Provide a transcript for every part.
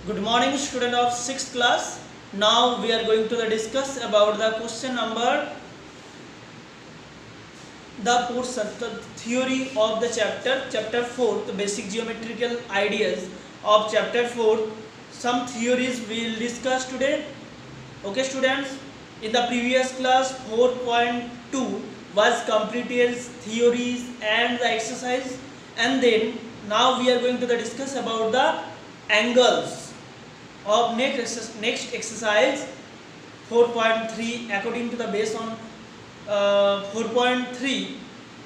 Good morning, student of 6th class. Now we are going to discuss about the question number, the portion, the theory of the chapter 4, the basic geometrical ideas of chapter 4. Some theories we will discuss today. Okay, students. In the previous class 4.2 was completed theories and the exercise, and then now we are going to discuss about the angles of next exercise 4.3 according to the based on 4.3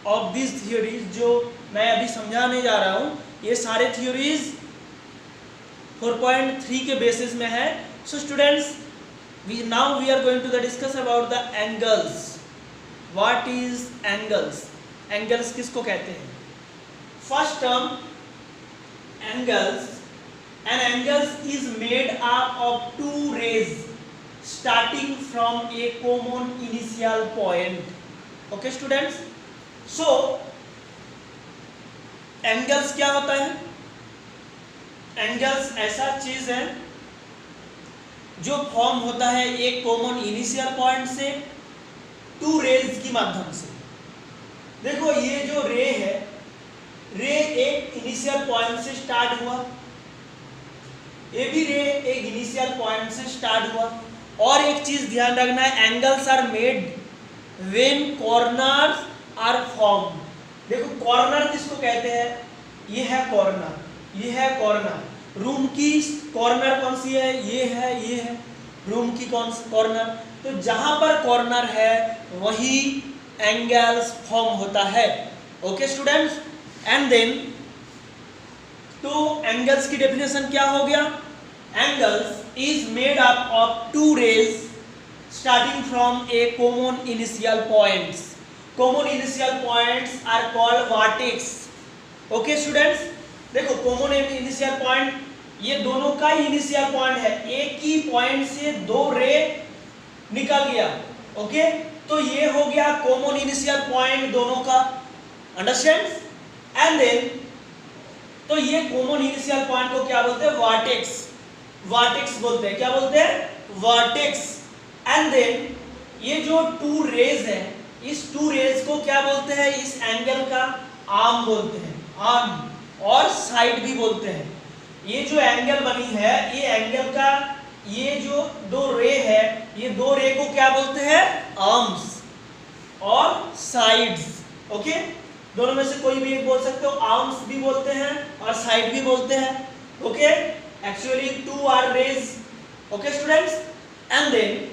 of these theories जो मैं अभी समझाने जा रहा हूँ, ये सारे theories 4.3 के बेसिस में है. So students, now we are going to discuss about the angles. What is angles? Angles किसको कहते हैं? First term, angles. An angle is made up of two rays starting from a common initial point. Okay students? So angles क्या होता है? Angles ऐसा चीज है जो फॉर्म होता है एक कॉमन इनिशियल पॉइंट से टू रेज की माध्यम से. देखो ये जो रे है, रे एक इनिशियल पॉइंट से स्टार्ट हुआ, ये भी रे एक इनिशियल पॉइंट से स्टार्ट हुआ. और एक चीज ध्यान रखना है, angles are made when corners are form. देखो कॉर्नर किसको कहते हैं? ये है कॉर्नर, ये है कॉर्नर. रूम की कॉर्नर कौन सी है? ये है रूम की कौन सी कॉर्नर. तो जहां पर कॉर्नर है वही एंगल्स फॉर्म होता है. ओके स्टूडेंट्स, एंड देन तो एंगल्स की डेफिनेशन क्या हो गया? Angles is made up of two rays starting from a common initial points. Common initial points are called vertex. Okay students, देखो कॉमन इनिशियल पॉइंट ये दोनों का ही इनिशियल पॉइंट है, एक ही पॉइंट से दो रे निकल गया. ओके, तो ये हो गया कॉमन इनिशियल पॉइंट दोनों का. अंडरस्टैंड? एंड देन तो ये कॉमन इनिशियल पॉइंट को क्या बोलते हैं? वर्टेक्स. वर्टेक्स बोलते हैं. क्या बोलते हैं? वर्टेक्स. एंड देन ये जो टू रेज है, इस टू रेज को क्या बोलते हैं? इस एंगल का आर्म बोलते हैं, आर्म, और साइड भी बोलते हैं. ये जो एंगल बनी है, ये एंगल का ये जो दो रे है, ये दो रे को क्या बोलते हैं? आर्म्स और साइड्स. ओके, दोनों में से कोई भी एक बोल सकते हो. आर्म्स भी बोलते हैं और साइड भी बोलते हैं. Okay, actually two are rays. Okay students, and then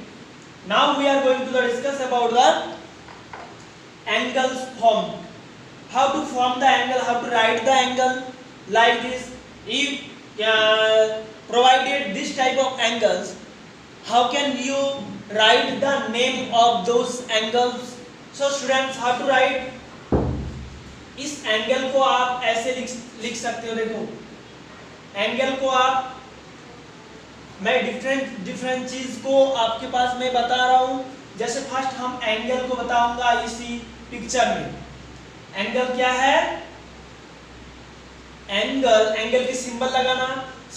now we are going to discuss about the angles formed. How to form the angle, how to write the angle like this. If provided this type of angles, how can you write the name of those angles? So students, how to write? इस angle को आप ऐसे लिख सकते हो. देखो angle को आप, मैं डिफरेंट चीज को आपके पास मैं बता रहा हूं. जैसे फर्स्ट हम एंगल को बताऊंगा इसी पिक्चर में. एंगल क्या है? एंगल की सिंबल लगाना.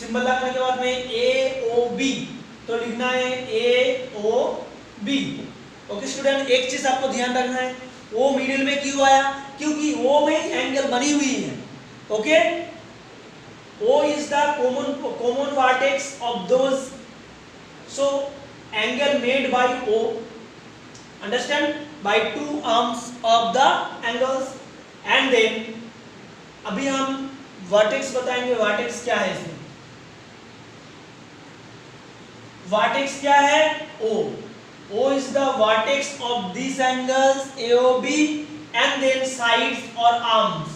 सिंबल लगाने के बाद में ए ओ बी, तो लिखना है ए ओ बी. ओके स्टूडेंट, एक चीज आपको ध्यान रखना है, ओ मिडिल में क्यों आया? क्योंकि ओ में एंगल बनी हुई है. Okay, O is the common vertex of those, so angle made by O. Understand? By two arms of the angles. And then अभी हम वर्टेक्स बताएंगे. वर्टेक्स क्या है इसमें? वर्टेक्स क्या है? O. O is the vertex of these angles AOB, and then sides or arms.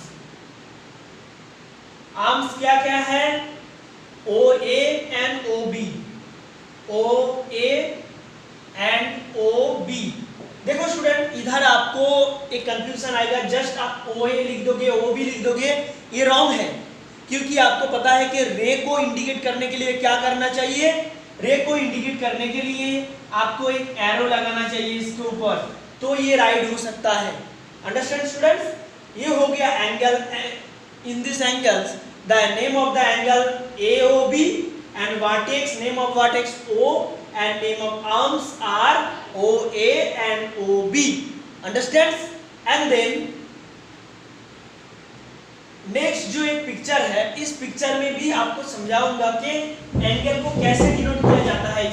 Arms क्या क्या है? OA and OB. OA and OB. देखो स्टूडेंट, इधर आपको एक कंफ्यूजन आएगा. जस्ट आप OA लिख दोगे, OB लिख दोगे, ये रॉन्ग है. क्योंकि आपको पता है कि रे को इंडिकेट करने के लिए क्या करना चाहिए? रे को इंडिकेट करने के लिए आपको एक एरो लगाना चाहिए इसके ऊपर, तो ये राइट हो सकता है. Understand students? ये हो गया angle. In this angles the name of the angle AOB and vertex, name of vertex O and name of arms are OA and OB. Understands? And then next जो एक picture है, इस picture में भी आपको समझाऊंगा कि एंगल को कैसे डिनोट किया जाता है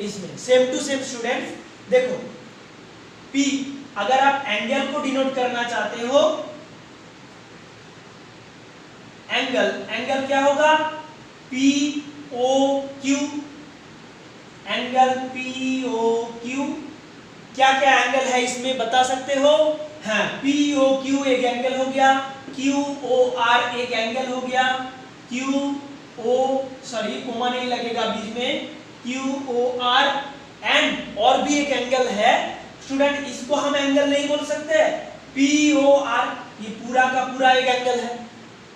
इसमें सेम टू सेम स्टूडेंट्स। देखो P, अगर आप एंगल को डिनोट करना चाहते हो, एंगल क्या होगा? POQ, angle POQ। क्या क्या एंगल है इसमें बता सकते हो? हाँ, POQ एक एंगल हो गया, QOR एक एंगल हो गया, कोमा नहीं लगेगा बीच में, QOR एंड और भी एक एंगल है स्टूडेंट, इसको हम एंगल नहीं बोल सकते, POR, ये पूरा का पूरा एक एंगल है,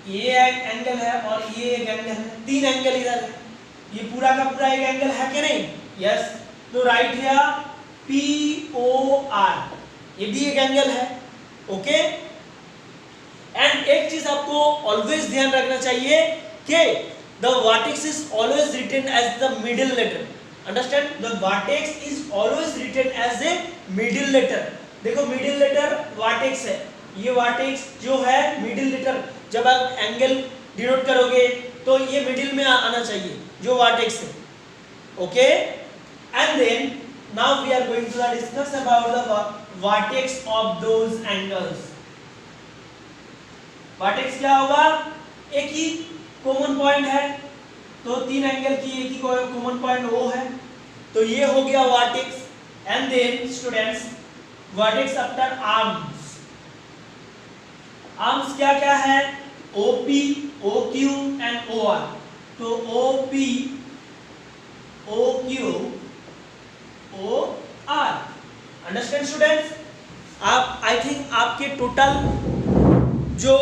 ये एक एंगल है और ये एक एंगल है, तीन एंगल इधर है, ये पूरा का पूरा एक एंगल है कि नहीं? यस। तो राइट हियर POR, ये भी एक एंगल है। ओके, एंड एक चीज आपको ऑलवेज ध्यान रखना चाहिए कि the vertex is always written as the middle letter. Understand? The vertex is always written as a middle letter. देखो मिडिल लेटर वर्टेक्स है, ये वर्टेक्स जो है मिडिल लेटर, जब आप एंगल डिनोट करोगे तो ये मिडिल में आना चाहिए जो वर्टेक्स है। Okay, and then now we are going to discuss about the vertex of those angles. Vertex क्या होगा? एक ही कॉमन पॉइंट है, तो तीन एंगल की एक ही कॉमन पॉइंट O है, तो ये हो गया vertex. And then students, vertex after arms, arms क्या क्या है? OP, OQ and OR। तो OP, OQ, OR। Understand students? आप आई थिंक आपके टोटल जो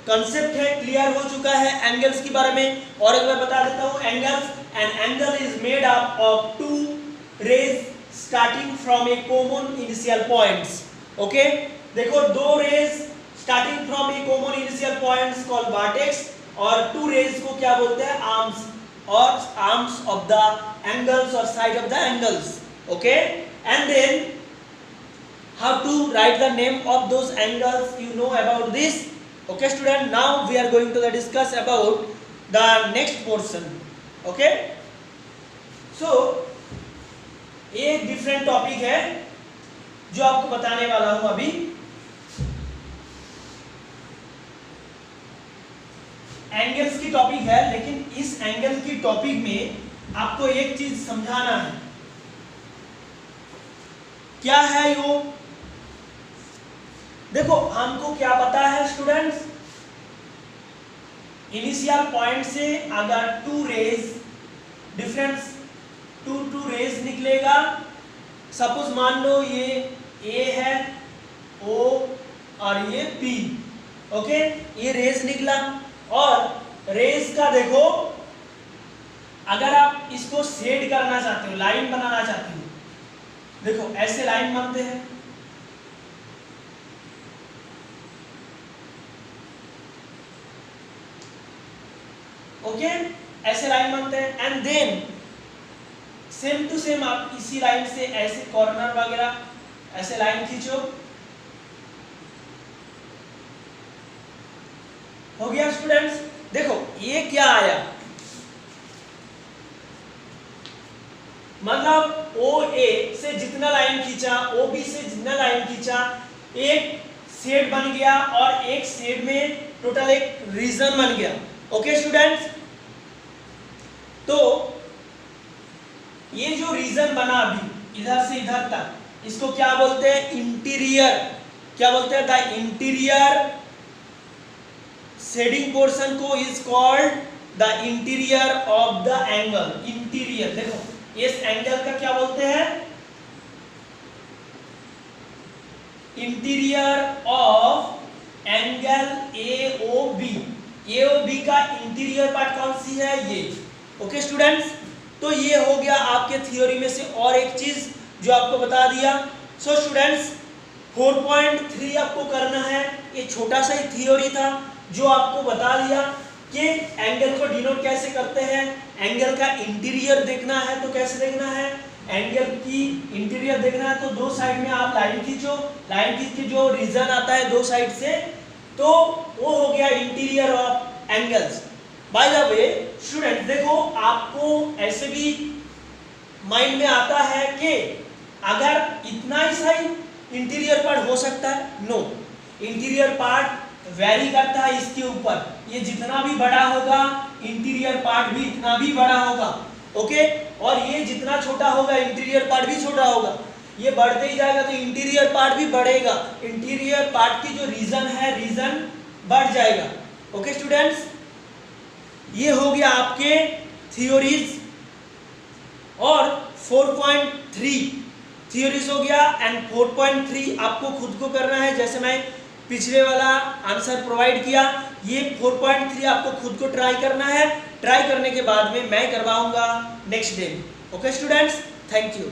कंसेप्ट है क्लियर हो चुका है एंगल्स के बारे में। और एक बार बता देता हूं, angles, an angle is made up of two rays starting from a common initial points. Okay, देखो दो rays starting from a common initial points called vertex, और टू रेज को क्या बोलते हैं? आर्म्स, और आर्म्स ऑफ द एंगल्स और side of the angles. Okay, and then how to write the name of those angles, you know about this. Okay student, now we are going to discuss about the next portion. Okay, so एक different topic है जो आपको बताने वाला हूं अभी। Angles की topic है, लेकिन इस एंगल की टॉपिक में आपको एक चीज समझाना है। क्या है वो? देखो हमको क्या पता है स्टूडेंट्स, इनिशियल पॉइंट से अगर two rays difference two rays निकलेगा, सपोज मान लो ये A है, O और ये P। ओके, ये रेज निकला, और रेज का देखो अगर आप इसको शेड करना चाहते हो, लाइन बनाना चाहते हो, देखो ऐसे लाइन बनते हैं, ओके, ऐसे लाइन बनते हैं। And then same to same आप इसी लाइन से ऐसे कॉर्नर वगैरह ऐसे लाइन खींचो, हो गया स्टूडेंट्स। देखो ये क्या आया, मतलब OA से जितना लाइन खींचा, OB से जितना लाइन खींचा, एक शेड बन गया, और एक शेड में टोटल एक रीजन बन गया। ओके स्टूडेंट्स, तो ये जो रीजन बना अभी इधर से इधर तक, इसको क्या बोलते हैं? इंटीरियर। क्या बोलते हैं? द इंटीरियर शेडिंग पोर्शन को is called the interior of the angle. Interior, देखो इस एंगल का क्या बोलते हैं? Interior of angle AOB। AOB का इंटीरियर पार्ट कौन सी है? ये। ओके स्टूडेंट्स, तो ये हो गया आपके थ्योरी में से और एक चीज जो आपको बता दिया। सो स्टूडेंट्स 4.3 आपको करना है, ये छोटा सा ही थ्योरी था जो आपको बता दिया कि एंगल को डिनोट कैसे करते हैं, एंगल का इंटीरियर देखना है तो कैसे देखना है, एंगल की इंटीरियर देखना है तो दो साइड में आप लाइन खींचो, लाइन खींच के जो रीजन आता है दो साइड से, तो वो हो गया interior of angles. By the way student देखो, आपको ऐसे भी माइंड में आता है कि अगर इतना ही सही इंटीरियर पार्ट हो सकता है, नो, इंटीरियर पार्ट वेरी करता है इसके ऊपर, ये जितना भी बड़ा होगा इंटीरियर पार्ट भी इतना भी बड़ा होगा, ओके, और ये जितना छोटा होगा इंटीरियर पार्ट भी छोटा होगा, ये बढ़ते ही जाएगा तो इंटीरियर पार्ट भी बढ़ेगा, इंटीरियर पार्ट की जो रीजन है रीजन बढ़ जाएगा। ओके स्टूडेंट्स, ये हो गया आपके थियोरीज और 4.3 थियोरीज हो गया एंड 4.3 आपको खुद को करना है, जैसे मैं पिछले वाला आंसर प्रोवाइड किया, ये 4.3 आपको खुद को ट्राई करना है, ट्राई करने के बाद में मैं करवाऊंगा next day. Okay students, thank you.